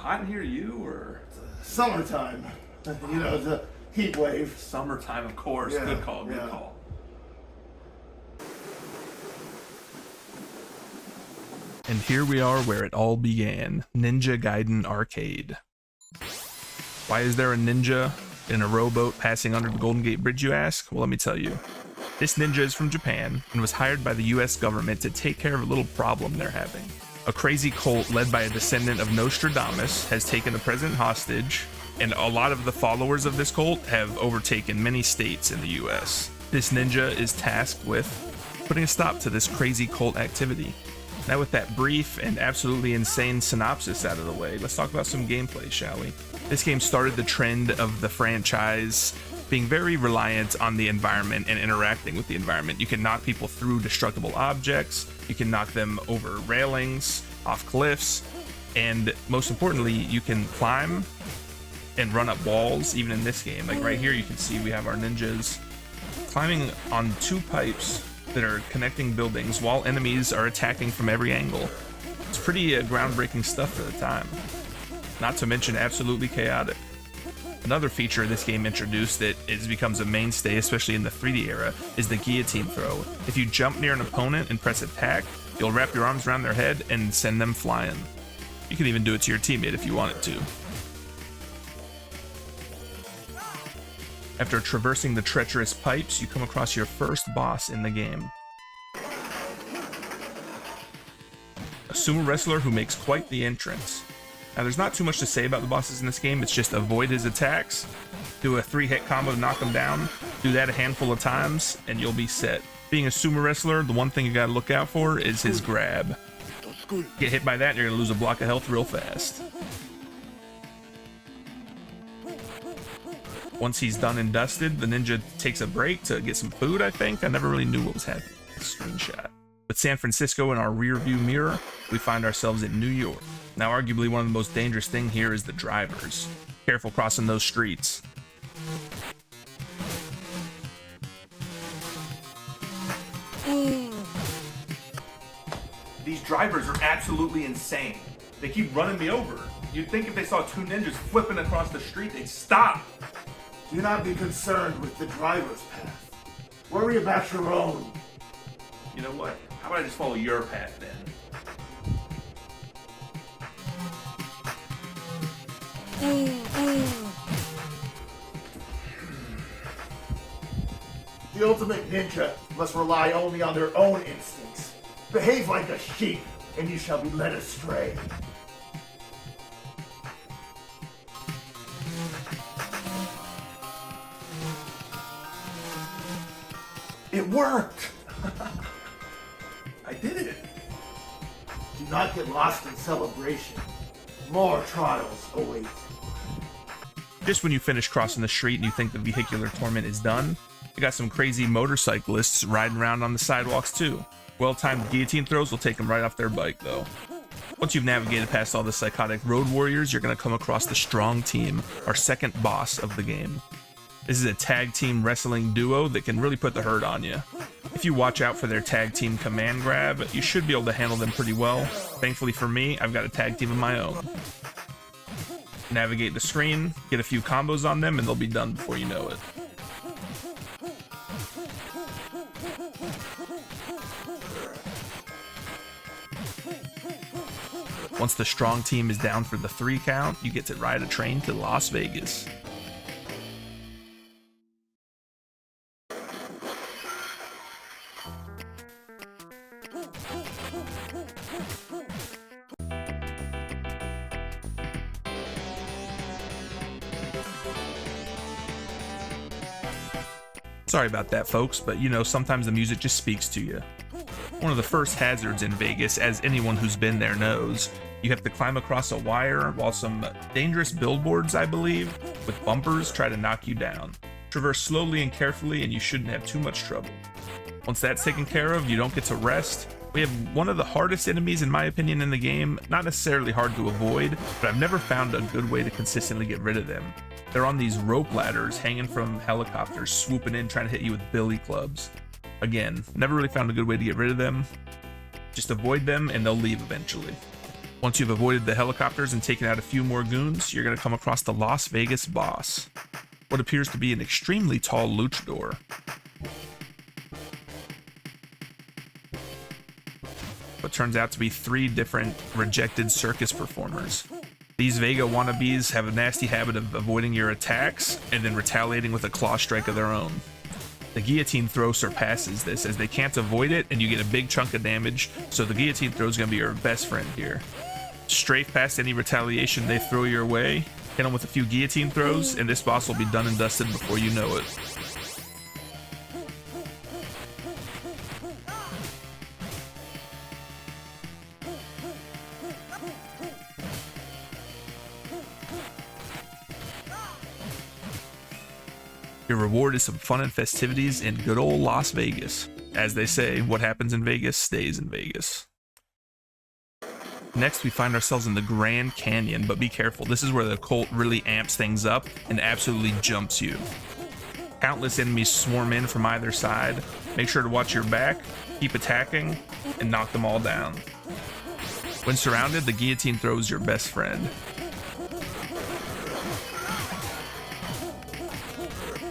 hot in here, you, or? Summertime. You know, the heat wave. Summertime, of course. Yeah, Good call, good yeah. call. And here we are where it all began, Ninja Gaiden Arcade. Why is there a ninja in a rowboat passing under the Golden Gate Bridge, you ask? Well, let me tell you. This ninja is from Japan and was hired by the US government to take care of a little problem they're having. A crazy cult led by a descendant of Nostradamus has taken the president hostage, and a lot of the followers of this cult have overtaken many states in the US. This ninja is tasked with putting a stop to this crazy cult activity. Now with that brief and absolutely insane synopsis out of the way, let's talk about some gameplay, shall we? This game started the trend of the franchise being very reliant on the environment and interacting with the environment. You can knock people through destructible objects, you can knock them over railings, off cliffs, and most importantly, you can climb and run up walls, even in this game. Like right here, you can see we have our ninjas climbing on two pipes that are connecting buildings while enemies are attacking from every angle. It's pretty groundbreaking stuff for the time. Not to mention absolutely chaotic. Another feature this game introduced that becomes a mainstay, especially in the 3D era, is the guillotine throw. If you jump near an opponent and press attack, you'll wrap your arms around their head and send them flying. You can even do it to your teammate if you wanted to. After traversing the treacherous pipes, you come across your first boss in the game. A sumo wrestler who makes quite the entrance. Now there's not too much to say about the bosses in this game, it's just avoid his attacks, do a 3-hit combo to knock him down, do that a handful of times, and you'll be set. Being a sumo wrestler, the one thing you gotta look out for is his grab. Get hit by that and you're gonna lose a block of health real fast. Once he's done and dusted, the ninja takes a break to get some food, I think. I never really knew what was happening. Screenshot. With San Francisco in our rear view mirror, we find ourselves in New York. Now, arguably one of the most dangerous things here is the drivers. Careful crossing those streets. These drivers are absolutely insane. They keep running me over. You'd think if they saw two ninjas flipping across the street, they'd stop. Do not be concerned with the driver's path. Worry about your own. You know what? How about I just follow your path then? The ultimate ninja must rely only on their own instincts. Behave like a sheep, and you shall be led astray. It worked! I did it! Do not get lost in celebration. More trials await. Just when you finish crossing the street and you think the vehicular torment is done, you got some crazy motorcyclists riding around on the sidewalks too. Well-timed guillotine throws will take them right off their bike though. Once you've navigated past all the psychotic road warriors, you're going to come across the Strong Team, our second boss of the game. This is a tag team wrestling duo that can really put the hurt on you. If you watch out for their tag team command grab, you should be able to handle them pretty well. Thankfully for me, I've got a tag team of my own. Navigate the screen, get a few combos on them, and they'll be done before you know it. Once the Strong Team is down for the 3 count, you get to ride a train to Las Vegas. Sorry about that, folks, but you know, sometimes the music just speaks to you. One of the first hazards in Vegas, as anyone who's been there knows, you have to climb across a wire while some dangerous billboards, I believe, with bumpers try to knock you down. Traverse slowly and carefully and you shouldn't have too much trouble. Once that's taken care of, you don't get to rest. We have one of the hardest enemies, in my opinion, in the game. Not necessarily hard to avoid, but I've never found a good way to consistently get rid of them. They're on these rope ladders hanging from helicopters, swooping in, trying to hit you with billy clubs. Again, never really found a good way to get rid of them. Just avoid them and they'll leave eventually. Once you've avoided the helicopters and taken out a few more goons, you're going to come across the Las Vegas boss, what appears to be an extremely tall luchador. What turns out to be 3 different rejected circus performers. These Vega wannabes have a nasty habit of avoiding your attacks and then retaliating with a claw strike of their own. The guillotine throw surpasses this, as they can't avoid it and you get a big chunk of damage, so the guillotine throw is going to be your best friend here. Strafe past any retaliation they throw your way, hit them with a few guillotine throws, and this boss will be done and dusted before you know it. Your reward is some fun and festivities in good old Las Vegas. As they say, what happens in Vegas stays in Vegas. Next, we find ourselves in the Grand Canyon, but be careful. This is where the cult really amps things up and absolutely jumps you. Countless enemies swarm in from either side. Make sure to watch your back, keep attacking, and knock them all down. When surrounded, the guillotine throw is your best friend.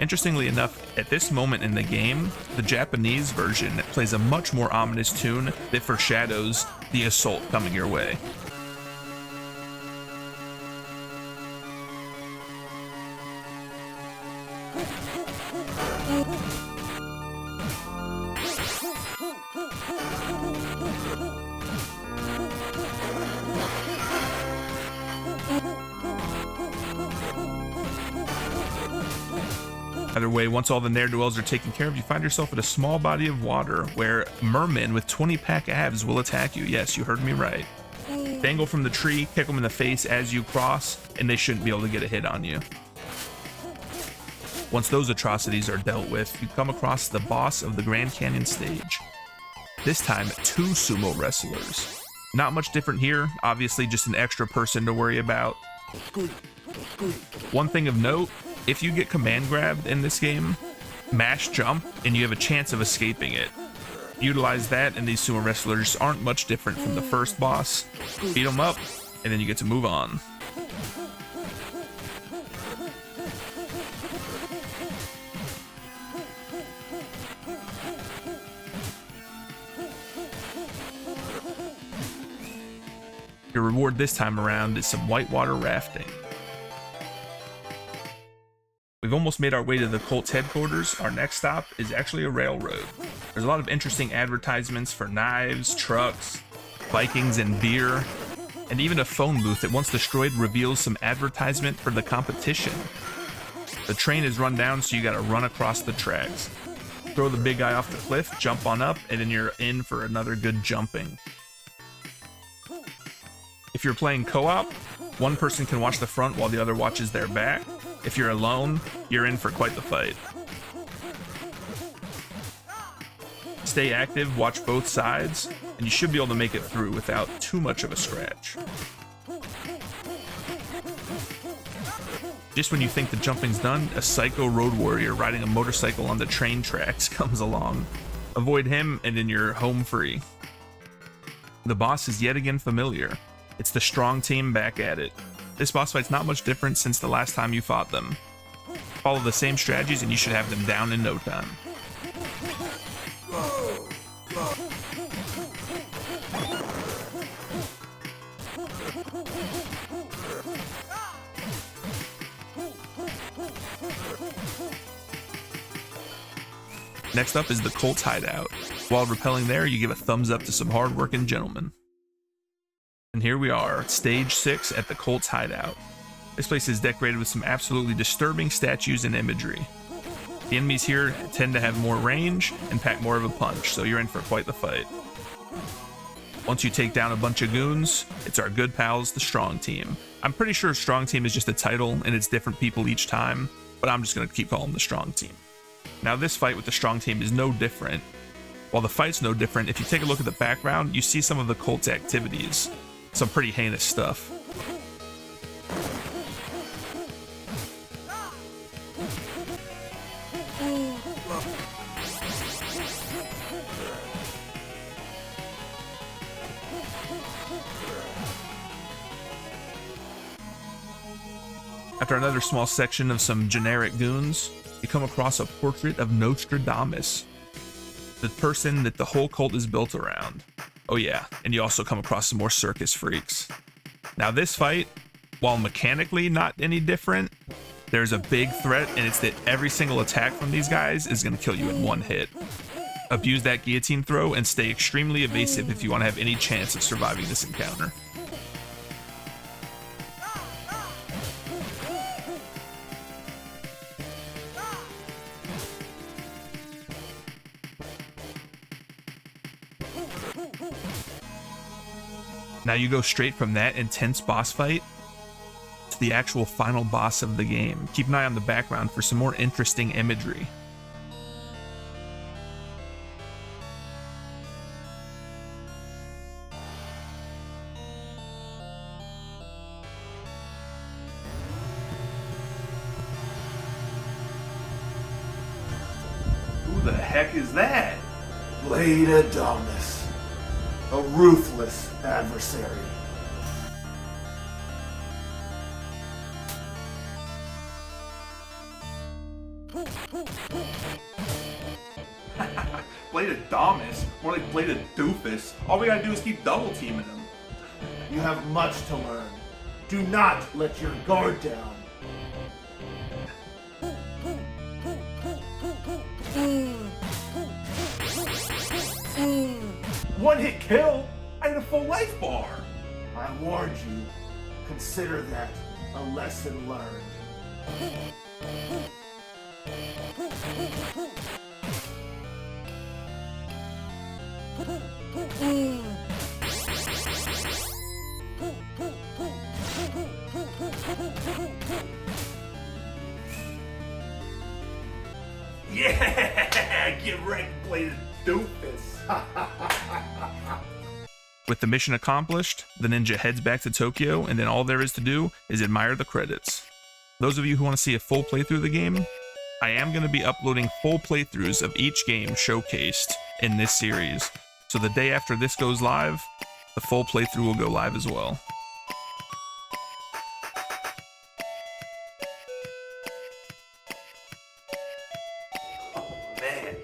Interestingly enough, at this moment in the game, the Japanese version plays a much more ominous tune that foreshadows the assault coming your way. Either way, once all the ne'er-do-wells are taken care of, you find yourself at a small body of water where mermen with 20-pack abs will attack you. Yes, you heard me right. Dangle from the tree, kick them in the face as you cross, and they shouldn't be able to get a hit on you. Once those atrocities are dealt with, you come across the boss of the Grand Canyon stage. This time, 2 sumo wrestlers. Not much different here, obviously just an extra person to worry about. One thing of note, if you get command grabbed in this game, mash jump and you have a chance of escaping it. Utilize that, and these sumo wrestlers aren't much different from the first boss. Beat them up, and then you get to move on. Your reward this time around is some whitewater rafting. We've almost made our way to the cult's headquarters. Our next stop is actually a railroad. There's a lot of interesting advertisements for knives, trucks, Vikings, and beer, and even a phone booth that once destroyed reveals some advertisement for the competition. The train is run down, so you gotta run across the tracks. Throw the big guy off the cliff, jump on up, and then you're in for another good jumping. If you're playing co-op, one person can watch the front while the other watches their back. If you're alone, you're in for quite the fight. Stay active, watch both sides, and you should be able to make it through without too much of a scratch. Just when you think the jumping's done, a psycho road warrior riding a motorcycle on the train tracks comes along. Avoid him, and then you're home free. The boss is yet again familiar. It's the strong team back at it. This boss fight's not much different since the last time you fought them. Follow the same strategies and you should have them down in no time. Next up is the Colt's hideout. While rappelling there, you give a thumbs up to some hard-working gentlemen. And here we are, stage 6 at the Colt's hideout. This place is decorated with some absolutely disturbing statues and imagery. The enemies here tend to have more range and pack more of a punch, so you're in for quite the fight. Once you take down a bunch of goons, it's our good pals, the Strong Team. I'm pretty sure Strong Team is just a title and it's different people each time, but I'm just going to keep calling them the Strong Team. Now this fight with the Strong Team is no different. While the fight's no different, if you take a look at the background, you see some of the cult's activities. Some pretty heinous stuff. After another small section of some generic goons, you come across a portrait of Nostradamus, the person that the whole cult is built around. Oh yeah, and you also come across some more circus freaks. Now this fight, while mechanically not any different, there's a big threat, and it's that every single attack from these guys is going to kill you in one hit. Abuse that guillotine throw and stay extremely evasive if you want to have any chance of surviving this encounter. Now you go straight from that intense boss fight to the actual final boss of the game. Keep an eye on the background for some more interesting imagery. Who the heck is that? Blade Adonis, a ruthless adversary. Blade Adonis, more like Blade Doofus. All we gotta do is keep double teaming him. You have much to learn. Do not let your guard down. One hit kill? I had a full life bar. I warned you. Consider that a lesson learned. Yeah! Get wrecked, Blade Doofus. With the mission accomplished, the ninja heads back to Tokyo, and then all there is to do is admire the credits. Those of you who want to see a full playthrough of the game, I am going to be uploading full playthroughs of each game showcased in this series. So the day after this goes live, the full playthrough will go live as well. Oh man,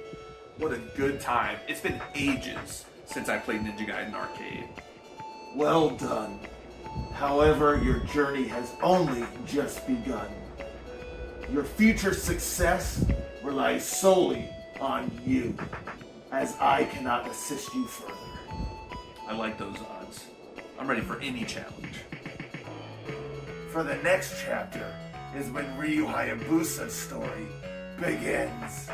what a good time. It's been ages since I played Ninja Gaiden Arcade. Well done. However, your journey has only just begun. Your future success relies solely on you, as I cannot assist you further. I like those odds. I'm ready for any challenge. For the next chapter is when Ryu Hayabusa's story begins.